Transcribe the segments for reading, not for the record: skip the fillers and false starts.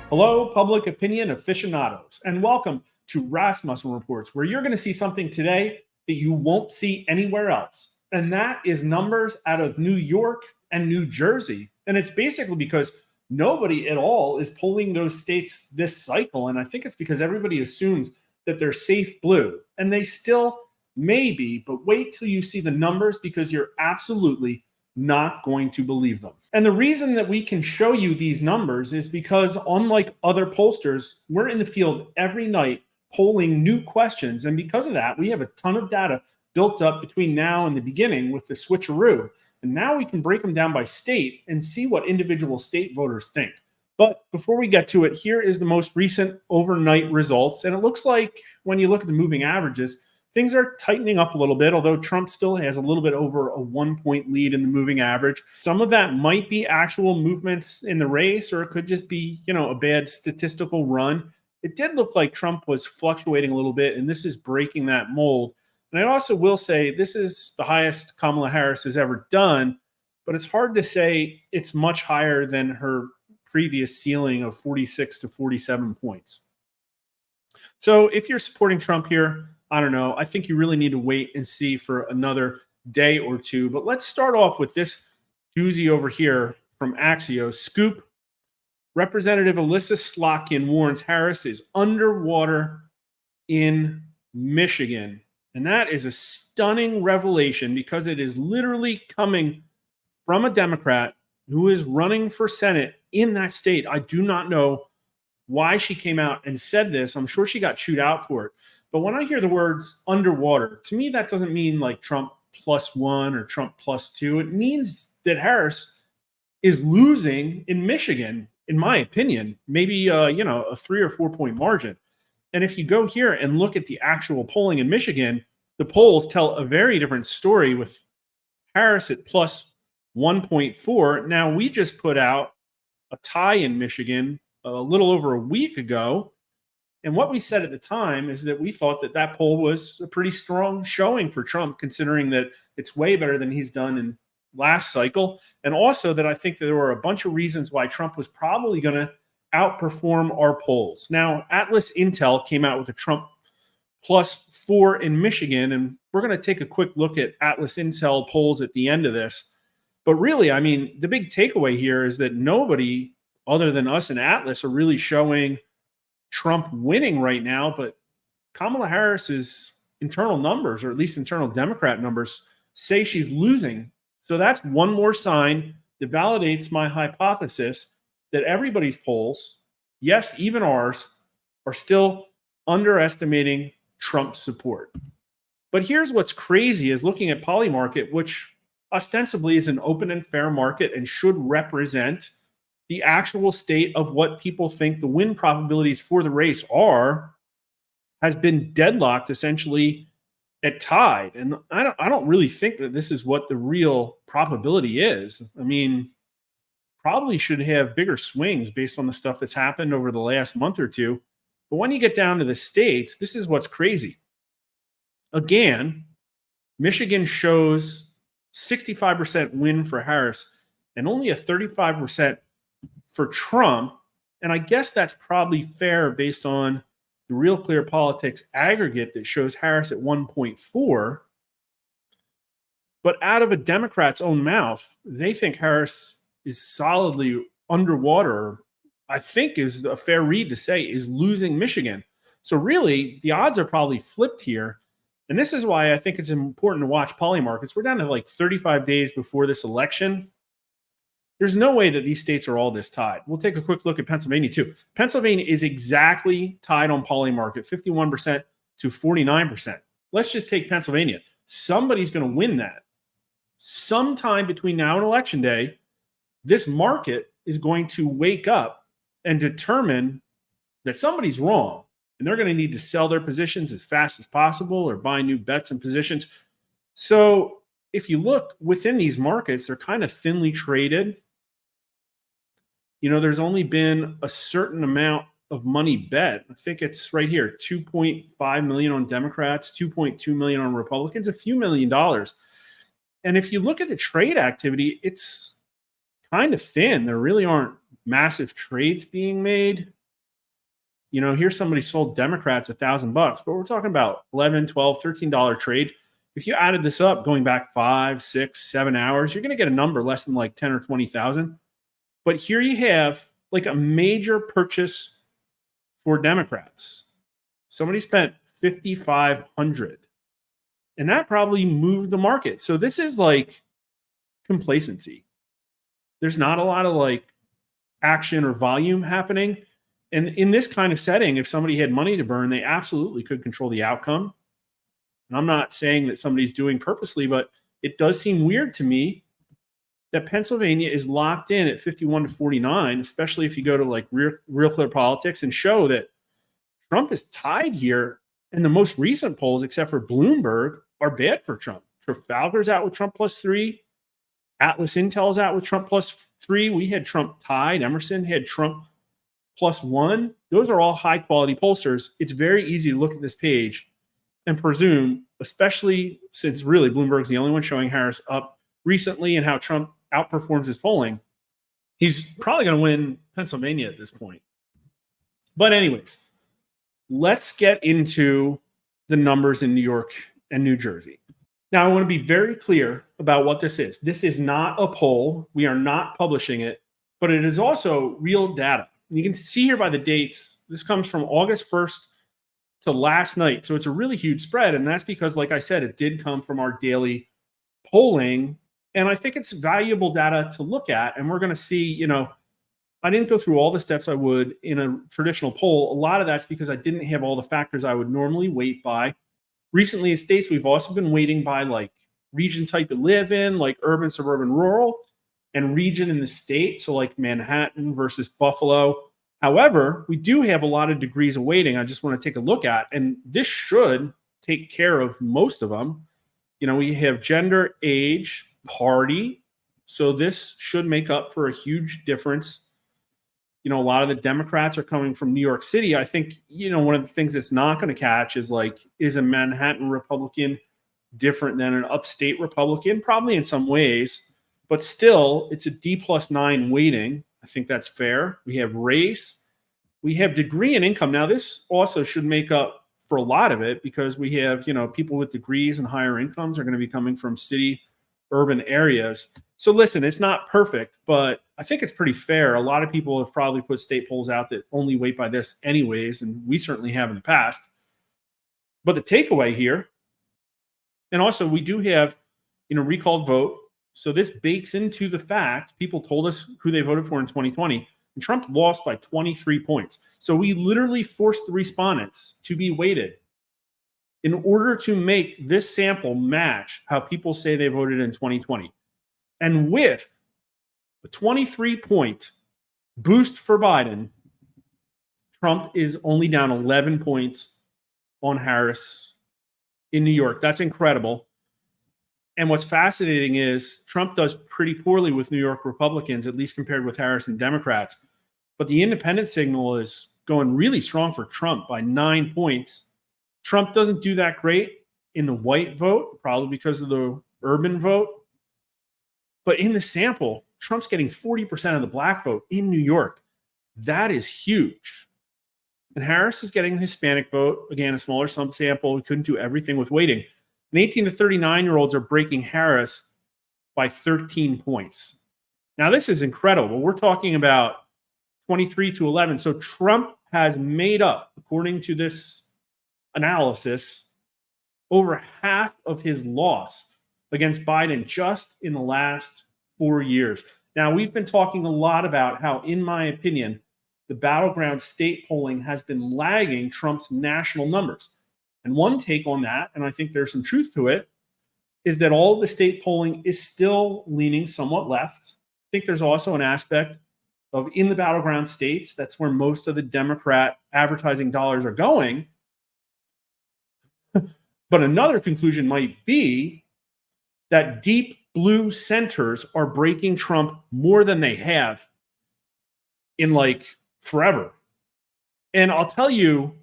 Hello, public opinion aficionados, and welcome to Rasmussen Reports, where you're going to see something today that you won't see anywhere else. And that is numbers out of New York and New Jersey. And it's basically because nobody at all is polling those states this cycle. And I think it's because everybody assumes that they're safe blue, and they still may be, but wait till you see the numbers because you're absolutely not going to believe them. And the reason that we can show you these numbers is because, unlike other pollsters, we're in the field every night polling new questions. And because of that, we have a ton of data built up between now and the beginning with the switcheroo. And now we can break them down by state and see what individual state voters think. But before we get to it, here is the most recent overnight results. And it looks like when you look at the moving averages, things are tightening up a little bit, although Trump still has a little bit over a 1-point lead in the moving average. Some of that might be actual movements in the race, or it could just be, a bad statistical run. It did look like Trump was fluctuating a little bit, and this is breaking that mold. And I also will say this is the highest Kamala Harris has ever done, but it's hard to say it's much higher than her previous ceiling of 46 to 47 points. So if you're supporting Trump here, I don't know. I think you really need to wait and see for another day or two. But let's start off with this doozy over here from Axios. Scoop. Representative Alyssa Slotkin warns Harris is underwater in Michigan. And that is a stunning revelation because it is literally coming from a Democrat who is running for Senate in that state. I do not know why she came out and said this. I'm sure she got chewed out for it. But when I hear the words underwater, to me, that doesn't mean like Trump +1 or Trump +2. It means that Harris is losing in Michigan, in my opinion, maybe, a 3 or 4 point margin. And if you go here and look at the actual polling in Michigan, the polls tell a very different story with Harris at +1.4. Now, we just put out a tie in Michigan a little over a week ago. And what we said at the time is that we thought that that poll was a pretty strong showing for Trump, considering that it's way better than he's done in last cycle. And also that I think that there were a bunch of reasons why Trump was probably going to outperform our polls. Now, Atlas Intel came out with a Trump +4 in Michigan, and we're going to take a quick look at Atlas Intel polls at the end of this. But really, I mean, the big takeaway here is that nobody other than us and Atlas are really showing Trump winning right now, but Kamala Harris's internal numbers, or at least internal Democrat numbers, say she's losing. So that's one more sign that validates my hypothesis that everybody's polls, yes, even ours, are still underestimating Trump's support. But here's what's crazy is looking at Polymarket, which ostensibly is an open and fair market and should represent the actual state of what people think the win probabilities for the race are, has been deadlocked essentially at tied. And I don't really think that this is what the real probability is. I mean, probably should have bigger swings based on the stuff that's happened over the last month or two. But when you get down to the states, this is what's crazy. Again, Michigan shows 65% win for Harris and only a 35% for Trump. And I guess that's probably fair based on the Real Clear Politics aggregate that shows Harris at 1.4. But out of a Democrat's own mouth, they think Harris is solidly underwater. I think is a fair read to say is losing Michigan. So really, the odds are probably flipped here. And this is why I think it's important to watch Polymarkets. We're down to like 35 days before this election. There's no way that these states are all this tied. We'll take a quick look at Pennsylvania too. Pennsylvania is exactly tied on Polymarket, 51% to 49%. Let's just take Pennsylvania. Somebody's going to win that. Sometime between now and Election Day, this market is going to wake up and determine that somebody's wrong. And they're going to need to sell their positions as fast as possible or buy new bets and positions. So if you look within these markets, they're kind of thinly traded. There's only been a certain amount of money bet. I think it's right here, 2.5 million on Democrats, 2.2 million on Republicans, a few $1 million. And if you look at the trade activity, it's kind of thin. There really aren't massive trades being made. Here's somebody sold Democrats $1,000, but we're talking about 11, 12, $13 trade. If you added this up going back 5, 6, 7 hours, you're going to get a number less than like 10 or 20,000. But here you have like a major purchase for Democrats. Somebody spent 5,500, and that probably moved the market. So this is like complacency. There's not a lot of like action or volume happening. And in this kind of setting, if somebody had money to burn, they absolutely could control the outcome. And I'm not saying that somebody's doing purposely, but it does seem weird to me that Pennsylvania is locked in at 51 to 49, especially if you go to like Real Clear Politics and show that Trump is tied here. And the most recent polls, except for Bloomberg, are bad for Trump. Trafalgar's out with Trump +3. Atlas Intel's out with Trump +3. We had Trump tied. Emerson had Trump +1. Those are all high quality pollsters. It's very easy to look at this page and presume, especially since really Bloomberg's the only one showing Harris up recently and how Trump outperforms his polling, he's probably going to win Pennsylvania at this point. But anyways, let's get into the numbers in New York and New Jersey. Now, I want to be very clear about what this is. This is not a poll. We are not publishing it, but it is also real data. You can see here by the dates, this comes from August 1st to last night. So it's a really huge spread. And that's because, like I said, it did come from our daily polling. And I think it's valuable data to look at. And we're going to see, I didn't go through all the steps I would in a traditional poll. A lot of that's because I didn't have all the factors I would normally weight by. Recently in states, we've also been weighting by like region type you live in, like urban, suburban, rural, and region in the state. So like Manhattan versus Buffalo. However, we do have a lot of degrees of weighting I just want to take a look at. And this should take care of most of them. We have gender, age, party. So this should make up for a huge difference. A lot of the Democrats are coming from New York City. I think, one of the things that's not going to catch is like, is a Manhattan Republican different than an upstate Republican? Probably in some ways, but still it's a D+9 weighting. I think that's fair. We have race, we have degree and income. Now this also should make up for a lot of it because we have, people with degrees and higher incomes are going to be coming from city, urban areas. So listen, it's not perfect, but I think it's pretty fair. A lot of people have probably put state polls out that only weight by this anyways, and we certainly have in the past. But the takeaway here, and also we do have, recalled vote. So this bakes into the fact people told us who they voted for in 2020, and Trump lost by 23 points. So we literally forced the respondents to be weighted in order to make this sample match how people say they voted in 2020. And with a 23-point boost for Biden, Trump is only down 11 points on Harris in New York. That's incredible. And what's fascinating is Trump does pretty poorly with New York Republicans, at least compared with Harris and Democrats. But the independent signal is going really strong for Trump by 9 points. Trump doesn't do that great in the white vote, probably because of the urban vote. But in the sample, Trump's getting 40% of the black vote in New York. That is huge. And Harris is getting a Hispanic vote. Again, a smaller subsample. We couldn't do everything with weighting. And 18 to 39-year-olds are breaking Harris by 13 points. Now, this is incredible. We're talking about 23 to 11. So Trump has made up, according to this analysis, over half of his loss against Biden just in the last 4 years. Now, we've been talking a lot about how, in my opinion, the battleground state polling has been lagging Trump's national numbers. And one take on that, and I think there's some truth to it, is that all of the state polling is still leaning somewhat left. I think there's also an aspect of in the battleground states, that's where most of the Democrat advertising dollars are going. But another conclusion might be that deep blue centers are breaking Trump more than they have in like forever. And I'll tell you,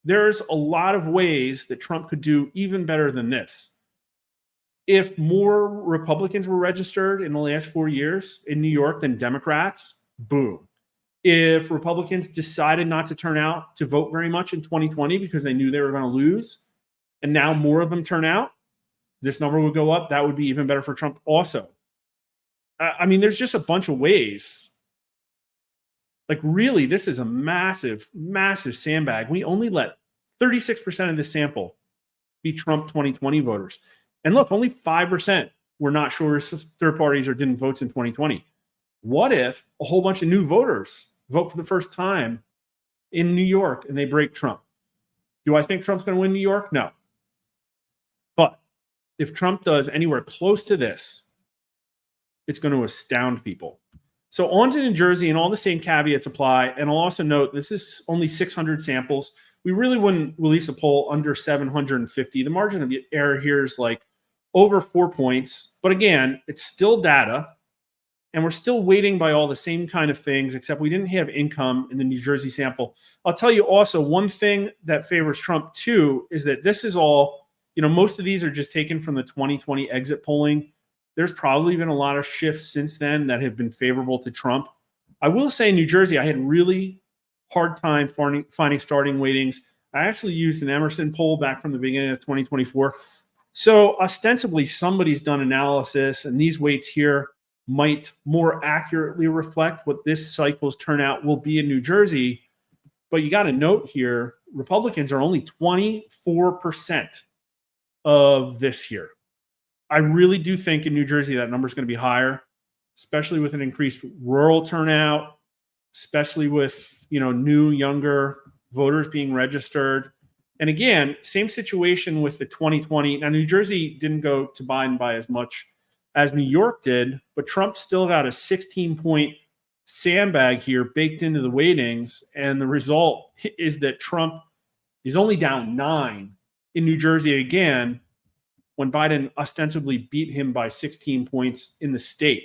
there's a lot of ways that Trump could do even better than this. If more Republicans were registered in the last 4 years in New York than Democrats, boom. If Republicans decided not to turn out to vote very much in 2020 because they knew they were going to lose, and now more of them turn out, this number would go up. That would be even better for Trump also. I mean, there's just a bunch of ways. Like, really, this is a massive, massive sandbag. We only let 36% of the sample be Trump 2020 voters. And look, only 5% were not sure third parties or didn't vote in 2020. What if a whole bunch of new voters vote for the first time in New York and they break Trump? Do I think Trump's going to win New York? No. But if Trump does anywhere close to this, it's going to astound people. So on to New Jersey, and all the same caveats apply. And I'll also note this is only 600 samples. We really wouldn't release a poll under 750. The margin of error here is like over 4 points. But again, it's still data. And we're still weighting by all the same kind of things, except we didn't have income in the New Jersey sample. I'll tell you also one thing that favors Trump too is that this is all, most of these are just taken from the 2020 exit polling. There's probably been a lot of shifts since then that have been favorable to Trump. I will say in New Jersey, I had really hard time finding starting weightings. I actually used an Emerson poll back from the beginning of 2024. So ostensibly somebody's done analysis, and these weights here might more accurately reflect what this cycle's turnout will be in New Jersey. But you got to note here, Republicans are only 24% of this here. I really do think in New Jersey that number is going to be higher, especially with an increased rural turnout, especially with new, younger voters being registered. And again, same situation with the 2020. Now, New Jersey didn't go to Biden by as much as New York did, but Trump still got a 16-point sandbag here baked into the weightings. And the result is that Trump is only down 9 in New Jersey again, when Biden ostensibly beat him by 16 points in the state.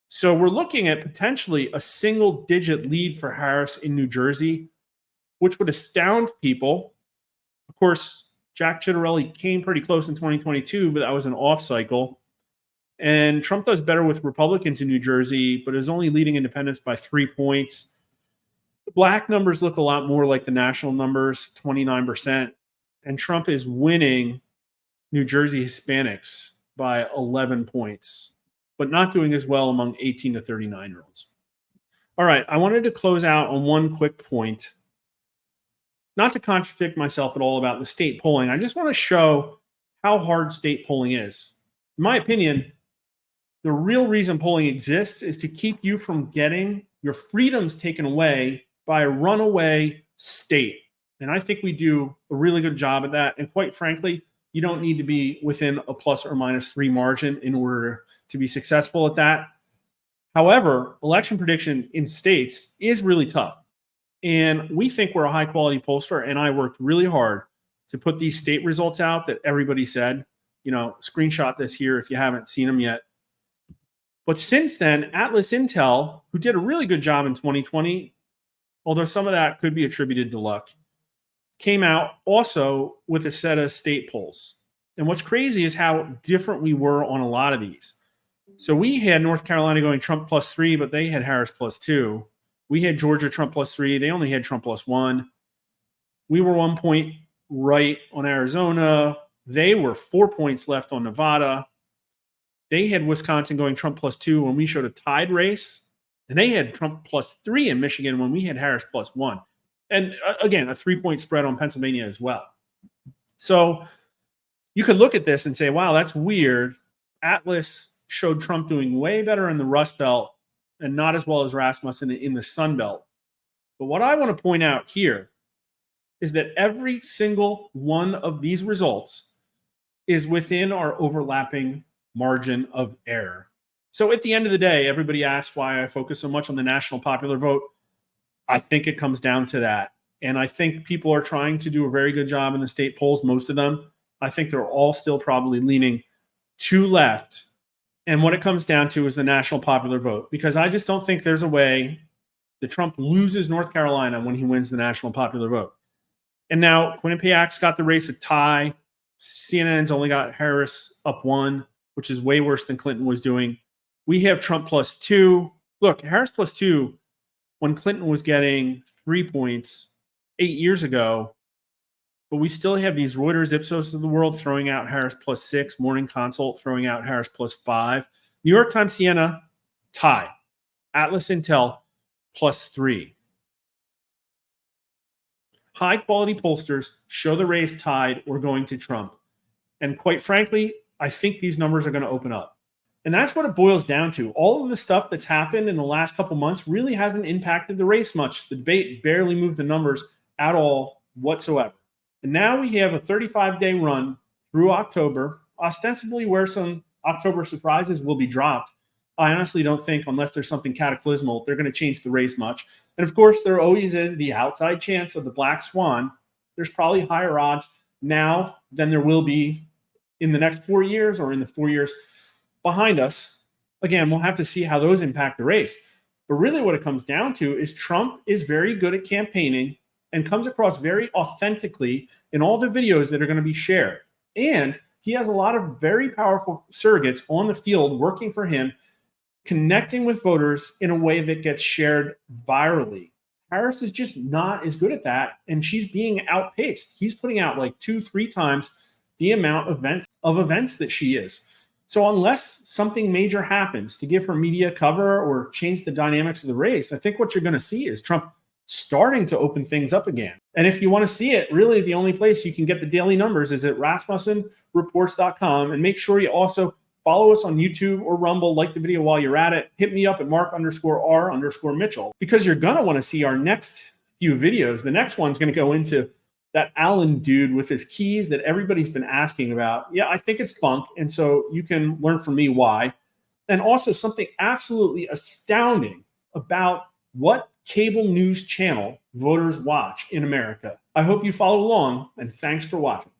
So we're looking at potentially a single-digit lead for Harris in New Jersey, which would astound people. Of course, Jack Ciattarelli came pretty close in 2022, but that was an off cycle. And Trump does better with Republicans in New Jersey, but is only leading independents by 3 points. The black numbers look a lot more like the national numbers, 29%. And Trump is winning New Jersey Hispanics by 11 points, but not doing as well among 18 to 39-year-olds. All right, I wanted to close out on one quick point. Not to contradict myself at all about the state polling, I just want to show how hard state polling is. In my opinion, the real reason polling exists is to keep you from getting your freedoms taken away by a runaway state. And I think we do a really good job at that. And quite frankly, you don't need to be within a plus or minus 3 margin in order to be successful at that. However, election prediction in states is really tough. And we think we're a high quality pollster. And I worked really hard to put these state results out that everybody said, screenshot this here if you haven't seen them yet. But since then, Atlas Intel, who did a really good job in 2020, although some of that could be attributed to luck, came out also with a set of state polls. And what's crazy is how different we were on a lot of these. So we had North Carolina going Trump +3, but they had Harris +2. We had Georgia Trump +3. They only had Trump +1. We were 1 point right on Arizona. They were 4 points left on Nevada. They had Wisconsin going Trump +2 when we showed a tied race. And they had Trump +3 in Michigan when we had Harris +1. And again, a 3-point spread on Pennsylvania as well. So you could look at this and say, wow, that's weird. Atlas showed Trump doing way better in the Rust Belt and not as well as Rasmussen in the Sun Belt. But what I want to point out here is that every single one of these results is within our overlapping margin of error. So at the end of the day, everybody asks why I focus so much on the national popular vote. I think it comes down to that. And I think people are trying to do a very good job in the state polls, most of them. I think they're all still probably leaning to left. And what it comes down to is the national popular vote, because I just don't think there's a way that Trump loses North Carolina when he wins the national popular vote. And now Quinnipiac's got the race a tie. CNN's only got Harris up 1, which is way worse than Clinton was doing. We have Trump +2. Look, Harris +2 when Clinton was getting 3 points 8 years ago. But we still have these Reuters Ipsos of the world throwing out Harris +6, Morning Consult throwing out Harris +5, New York Times Siena tie, Atlas Intel +3. High quality pollsters show the race tied or going to Trump. And quite frankly, I think these numbers are going to open up. And that's what it boils down to. All of the stuff that's happened in the last couple months really hasn't impacted the race much. The debate barely moved the numbers at all whatsoever. And now we have a 35-day run through October, ostensibly where some October surprises will be dropped. I honestly don't think, unless there's something cataclysmal, they're going to change the race much. And of course, there always is the outside chance of the black swan. There's probably higher odds now than there will be in the next 4 years or in the 4 years behind us. Again, we'll have to see how those impact the race. But really what it comes down to is Trump is very good at campaigning and comes across very authentically in all the videos that are going to be shared. And he has a lot of very powerful surrogates on the field working for him, connecting with voters in a way that gets shared virally. Harris is just not as good at that, and she's being outpaced. He's putting out like 2-3 times the amount of events that she is. So unless something major happens to give her media cover or change the dynamics of the race, I think what you're going to see is Trump starting to open things up again. And if you want to see it, really the only place you can get the daily numbers is at rasmussenreports.com. And make sure you also follow us on YouTube or Rumble, like the video while you're at it. Hit me up at Mark_R_Mitchell, because you're going to want to see our next few videos. The next one's going to go into that Allen dude with his keys that everybody's been asking about. Yeah, I think it's bunk. And so you can learn from me why. And also something absolutely astounding about what cable news channel voters watch in America. I hope you follow along, and thanks for watching.